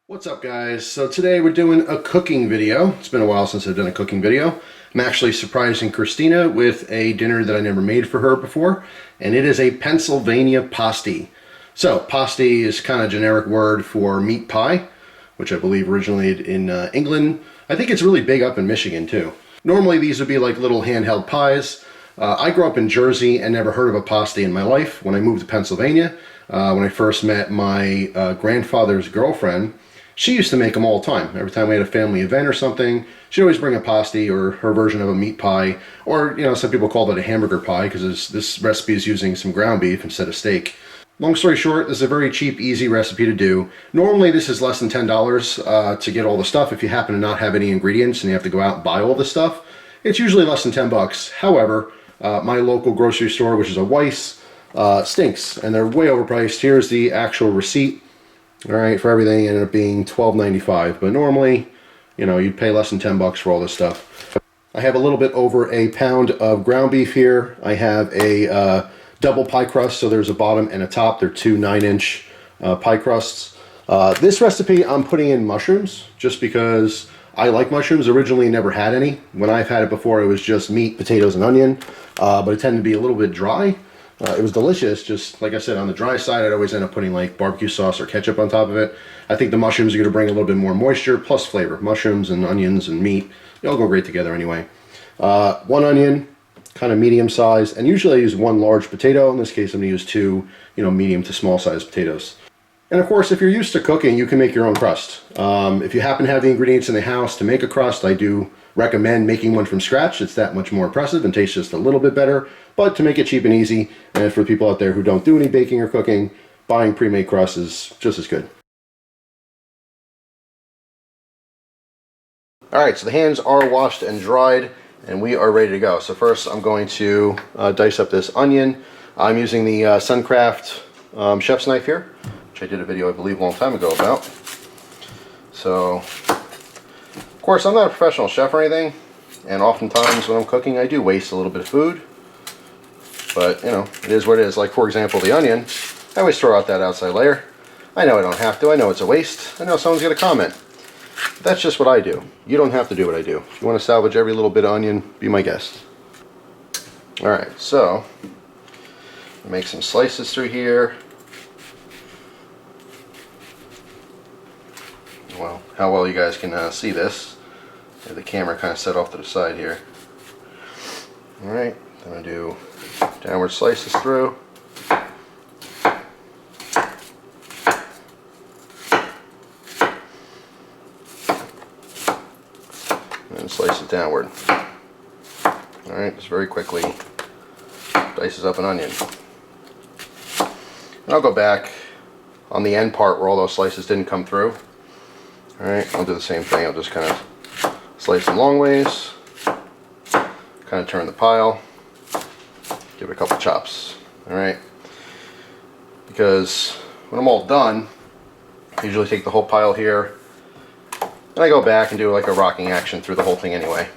What's up, guys? So today we're doing a cooking video. It's been a while since I've done a cooking video. I'm actually surprising Christina with a dinner that I never made for her before, and it is a Pennsylvania pasty. So pasty is kind of a generic word for meat pie, which I believe originated in England. I think it's really big up in Michigan too. Normally these would be like little handheld pies. I grew up in Jersey and never heard of a pasty in my life. When I moved to Pennsylvania, when I first met my grandfather's girlfriend, she used to make them all the time. Every time we had a family event or something, she'd always bring a pasty or her version of a meat pie, or, you know, some people call it a hamburger pie because this recipe is using some ground beef instead of steak. Long story short, this is a very cheap, easy recipe to do. Normally this is less than $10 to get all the stuff. If you happen to not have any ingredients and you have to go out and buy all this stuff, it's usually less than 10 bucks. However, my local grocery store, which is a Weiss, stinks, and they're way overpriced. Here's the actual receipt. All right, for everything it ended up being $12.95, but normally, you know, you'd pay less than 10 bucks for all this stuff. I have a little bit over a pound of ground beef here. I have a double pie crust, so there's a bottom and a top. They're two 9-inch pie crusts. This recipe I'm putting in mushrooms just because I like mushrooms. Originally never had any. When I've had it before, it was just meat, potatoes, and onion, but it tended to be a little bit dry. It was delicious, just like I said, on the dry side I'd always end up putting like barbecue sauce or ketchup on top of it. I think the mushrooms are going to bring a little bit more moisture plus flavor. Mushrooms and onions and meat, they all go great together anyway. One onion, kind of medium size, and usually I use one large potato. In this case I'm going to use two, medium to small size potatoes. And of course, if you're used to cooking, you can make your own crust. If you happen to have the ingredients in the house to make a crust, I do recommend making one from scratch. It's that much more impressive and tastes just a little bit better. But to make it cheap and easy, and for people out there who don't do any baking or cooking, buying pre-made crust is just as good. Alright, so the hands are washed and dried, and we are ready to go. So first I'm going to dice up this onion. I'm using the Suncraft chef's knife here, which I did a video I believe a long time ago about. So, of course, I'm not a professional chef or anything, and oftentimes when I'm cooking I do waste a little bit of food. But, it is what it is. Like, for example, the onion, I always throw out that outside layer. I know I don't have to. I know it's a waste. I know someone's going to comment. But that's just what I do. You don't have to do what I do. If you want to salvage every little bit of onion, be my guest. Alright, so, make some slices through here. Well, how well you guys can see this. I have the camera kind of set off to the side here. Alright, I'm going to do downward slices through. And slice it downward. Alright, just very quickly dices up an onion. And I'll go back on the end part where all those slices didn't come through. Alright, I'll do the same thing. I'll just kind of slice them long ways, kind of turn the pile, give it a couple chops. Alright, because when I'm all done, I usually take the whole pile here and I go back and do like a rocking action through the whole thing anyway.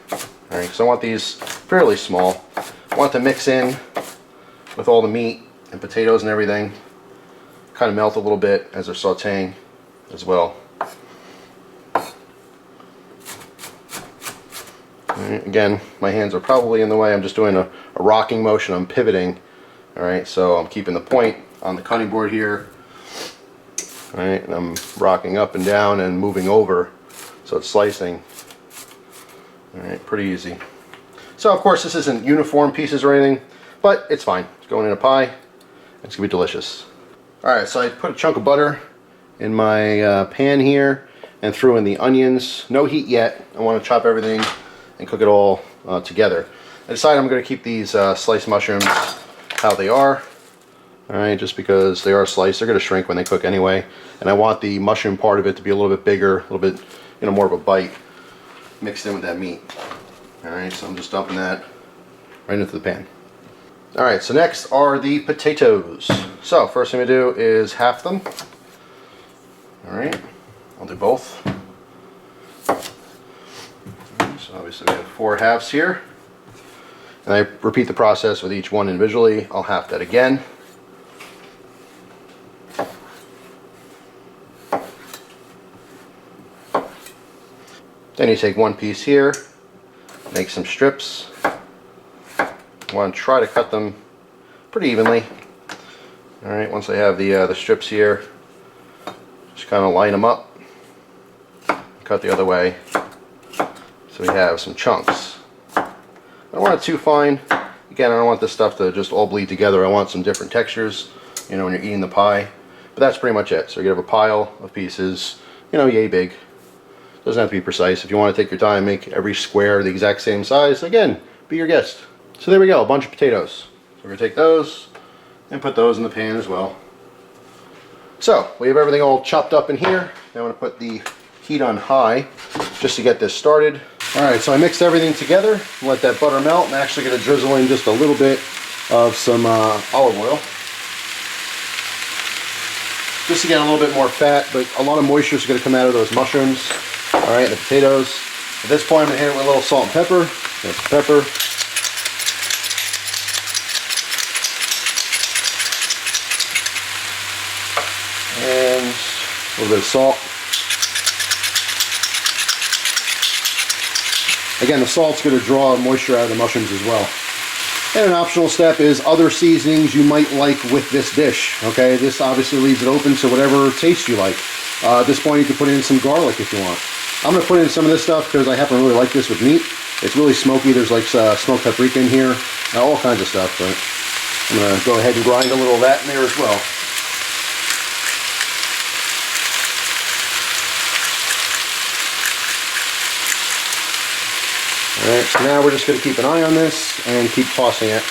Alright, so I want these fairly small. I want to mix in with all the meat and potatoes and everything, kind of melt a little bit as they're sauteing as well. Again, my hands are probably in the way. I'm just doing a rocking motion. I'm pivoting. Alright, so I'm keeping the point on the cutting board here. Alright, and I'm rocking up and down and moving over. So it's slicing. Alright, pretty easy. So of course this isn't uniform pieces or anything, but it's fine. It's going in a pie. It's going to be delicious. Alright, so I put a chunk of butter in my pan here and threw in the onions. No heat yet. I want to chop everything and cook it all together. I decided I'm going to keep these sliced mushrooms how they are. Alright, just because they are sliced, they're going to shrink when they cook anyway. And I want the mushroom part of it to be a little bit bigger, a little bit, more of a bite mixed in with that meat. Alright, so I'm just dumping that right into the pan. Alright, so next are the potatoes. So, first thing we do is half them. Alright, I'll do both. So obviously we have 4 halves here. And I repeat the process with each one individually. I'll half that again. Then you take one piece here, make some strips. You want to try to cut them pretty evenly. Alright, once I have the strips here, just kind of line them up, cut the other way, so we have some chunks. I don't want it too fine. Again, I don't want this stuff to just all bleed together. I want some different textures, you know, when you're eating the pie. But that's pretty much it. So you have a pile of pieces, you know, yay big. Doesn't have to be precise. If you want to take your time, make every square the exact same size, again, be your guest. So there we go, a bunch of potatoes. So we're going to take those and put those in the pan as well. So we have everything all chopped up in here. Now I'm going to put the heat on high just to get this started. Alright, so I mixed everything together and let that butter melt. I'm actually going to drizzle in just a little bit of some olive oil, just to get a little bit more fat, but a lot of moisture is going to come out of those mushrooms. Alright, the potatoes. At this point, I'm going to hit it with a little salt and pepper. That's the pepper. And a little bit of salt. Again, the salt's going to draw moisture out of the mushrooms as well. And an optional step is other seasonings you might like with this dish. Okay, this obviously leaves it open to whatever taste you like. At this point, you can put in some garlic if you want. I'm going to put in some of this stuff because I happen to really like this with meat. It's really smoky. There's like smoked paprika in here, all kinds of stuff. But I'm going to go ahead and grind a little of that in there as well. Alright, so now we're just going to keep an eye on this and keep tossing it.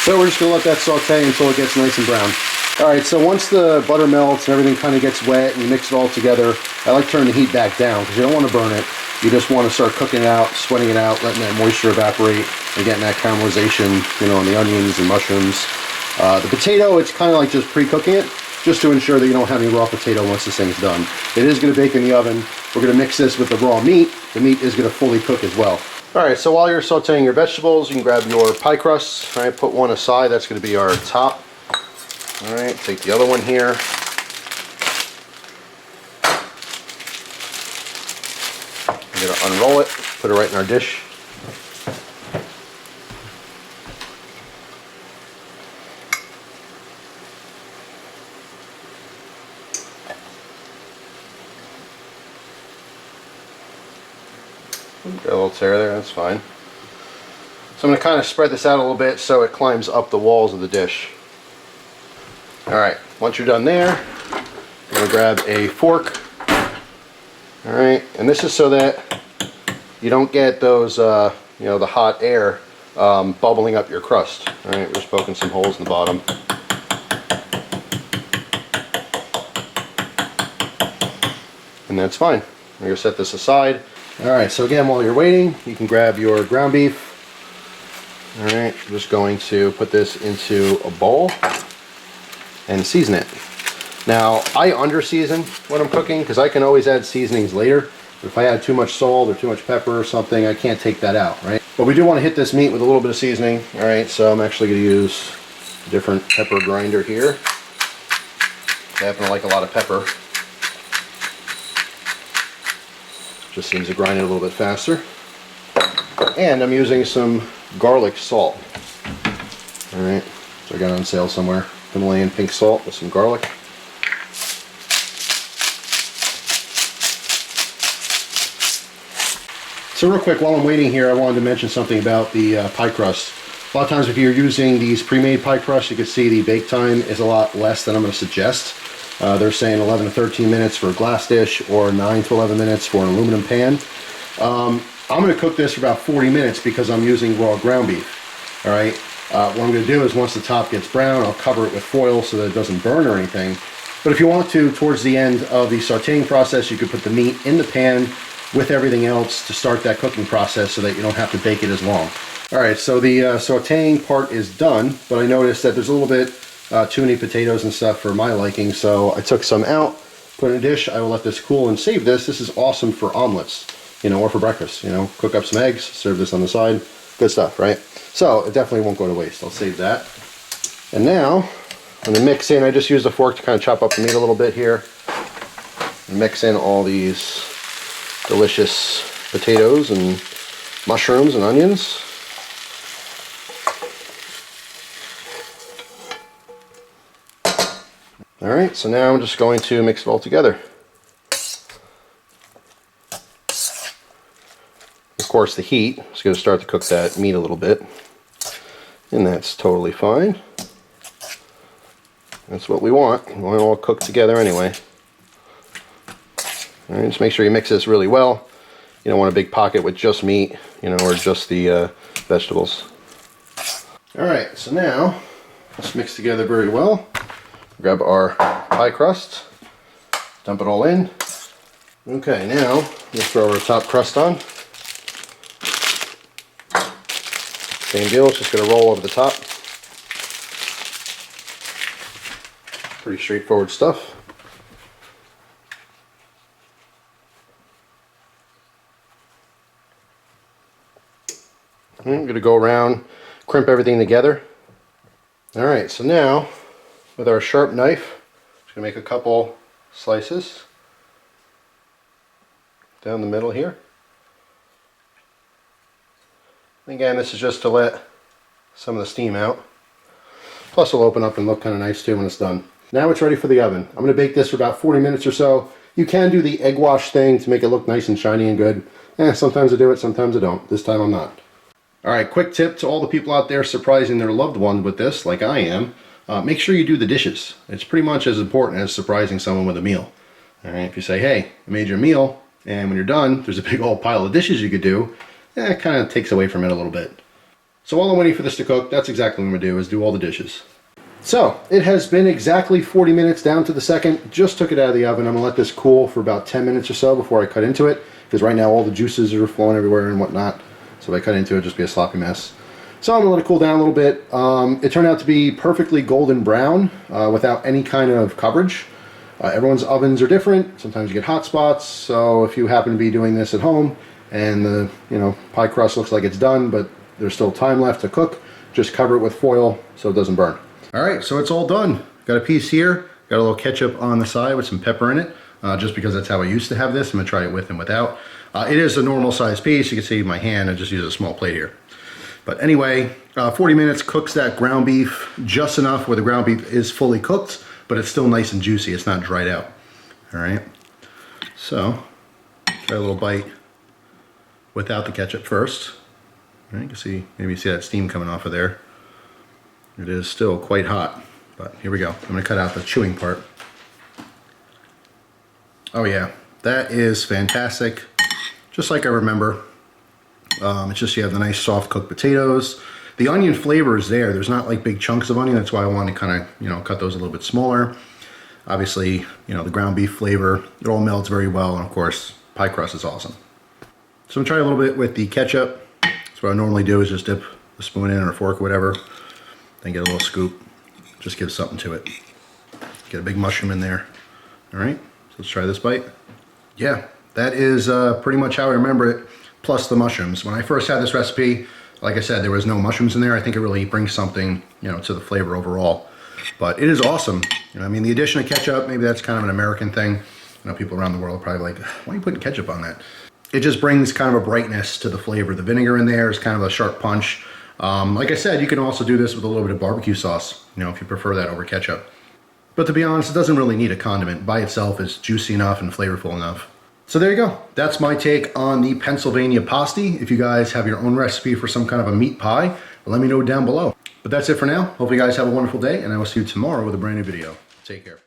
So we're just going to let that saute until it gets nice and brown. Alright, so once the butter melts and everything kind of gets wet and you mix it all together, I like turning the heat back down because you don't want to burn it. You just want to start cooking it out, sweating it out, letting that moisture evaporate and getting that caramelization, you know, on the onions and mushrooms. The potato, it's kind of like just pre-cooking it, just to ensure that you don't have any raw potato once this thing's done. It is going to bake in the oven. We're going to mix this with the raw meat. The meat is going to fully cook as well. Alright, so while you're sauteing your vegetables, you can grab your pie crust. Alright, put one aside. That's going to be our top. Alright, take the other one here. I'm going to unroll it, put it right in our dish. Got a little tear there, that's fine. So I'm going to kind of spread this out a little bit so it climbs up the walls of the dish. Alright, once you're done there, I'm going to grab a fork. Alright, and this is so that you don't get those, you know, the hot air bubbling up your crust. Alright, we're just poking some holes in the bottom. And that's fine. We're going to set this aside. Alright, so again, while you're waiting, you can grab your ground beef. Alright, I'm just going to put this into a bowl and season it. Now, I under-season when I'm cooking because I can always add seasonings later. If I add too much salt or too much pepper or something, I can't take that out, right? But we do want to hit this meat with a little bit of seasoning. Alright, so I'm actually going to use a different pepper grinder here. I happen to like a lot of pepper. Just seems to grind it a little bit faster. And I'm using some garlic salt. Alright, so I got it on sale somewhere. Himalayan pink salt with some garlic. So real quick, while I'm waiting here, I wanted to mention something about the pie crust. A lot of times if you're using these pre-made pie crusts, you can see the bake time is a lot less than I'm going to suggest. They're saying 11 to 13 minutes for a glass dish or 9 to 11 minutes for an aluminum pan. I'm going to cook this for about 40 minutes because I'm using raw ground beef. Alright, What I'm going to do is once the top gets brown, I'll cover it with foil so that it doesn't burn or anything. But if you want to, towards the end of the sauteing process, you could put the meat in the pan with everything else to start that cooking process so that you don't have to bake it as long. Alright, so the sauteing part is done, but I noticed that there's a little bit too many potatoes and stuff for my liking, so I took some out, put in a dish. I will let this cool and save this. This is awesome for omelets, you know, or for breakfast. You know, cook up some eggs, serve this on the side. Good stuff, right? So it definitely won't go to waste. I'll save that. And now, I'm going to mix in, I just used a fork to kind of chop up the meat a little bit here. Mix in all these delicious potatoes and mushrooms and onions. Alright, so now I'm just going to mix it all together. Of course, the heat is going to start to cook that meat a little bit, and that's totally fine. That's what we want. We want it all cooked together anyway. Alright, just make sure you mix this really well. You don't want a big pocket with just meat, you know, or just the vegetables. Alright, so now let's mix together very well. Grab our pie crust, dump it all in. Okay, now let's throw our top crust on. Same deal, it's just going to roll over the top. Pretty straightforward stuff. I'm going to go around, crimp everything together. Alright, so now with our sharp knife, just going to make a couple slices down the middle here. Again, this is just to let some of the steam out. Plus it'll open up and look kind of nice too when it's done. Now it's ready for the oven. I'm going to bake this for about 40 minutes or so. You can do the egg wash thing to make it look nice and shiny and good. Sometimes I do it, sometimes I don't. This time I'm not. Alright, quick tip to all the people out there surprising their loved one with this, like I am. Make sure you do the dishes. It's pretty much as important as surprising someone with a meal. Alright, if you say, hey, I made you a meal, and when you're done, there's a big old pile of dishes you could do, it kind of takes away from it a little bit. So while I'm waiting for this to cook, that's exactly what I'm going to do, is do all the dishes. So, it has been exactly 40 minutes down to the second. Just took it out of the oven. I'm going to let this cool for about 10 minutes or so before I cut into it, because right now all the juices are flowing everywhere and whatnot. So if I cut into it, it'll just be a sloppy mess. So I'm going to let it cool down a little bit. It turned out to be perfectly golden brown without any kind of coverage. Everyone's ovens are different. Sometimes you get hot spots. So if you happen to be doing this at home and the pie crust looks like it's done, but there's still time left to cook, just cover it with foil so it doesn't burn. All right, so it's all done. Got a piece here. Got a little ketchup on the side with some pepper in it, just because that's how I used to have this. I'm going to try it with and without. It is a normal size piece. You can see my hand. I just use a small plate here. But anyway, 40 minutes cooks that ground beef just enough where the ground beef is fully cooked, but it's still nice and juicy. It's not dried out. All right. So, try a little bite without the ketchup first. All right, you can see, maybe you see that steam coming off of there. It is still quite hot, but here we go. I'm going to cut out the chewing part. Oh yeah, that is fantastic. Just like I remember. It's just you have the nice soft cooked potatoes. The onion flavor is there. There's not like big chunks of onion. That's why I want to kind of, cut those a little bit smaller. Obviously, the ground beef flavor, it all melts very well. And of course, pie crust is awesome. So I'm going to try a little bit with the ketchup. So what I normally do is just dip a spoon in or a fork or whatever. Then get a little scoop. Just gives something to it. Get a big mushroom in there. All right, so let's try this bite. Yeah, that is pretty much how I remember it. Plus the mushrooms. When I first had this recipe, like I said, there was no mushrooms in there. I think it really brings something, to the flavor overall. But it is awesome. I mean, the addition of ketchup, maybe that's kind of an American thing. People around the world are probably like, why are you putting ketchup on that? It just brings kind of a brightness to the flavor. The vinegar in there is kind of a sharp punch. Like I said, you can also do this with a little bit of barbecue sauce, if you prefer that over ketchup. But to be honest, it doesn't really need a condiment. By itself, it's juicy enough and flavorful enough. So there you go. That's my take on the Pennsylvania Pasty. If you guys have your own recipe for some kind of a meat pie, let me know down below. But that's it for now. Hope you guys have a wonderful day, and I will see you tomorrow with a brand new video. Take care.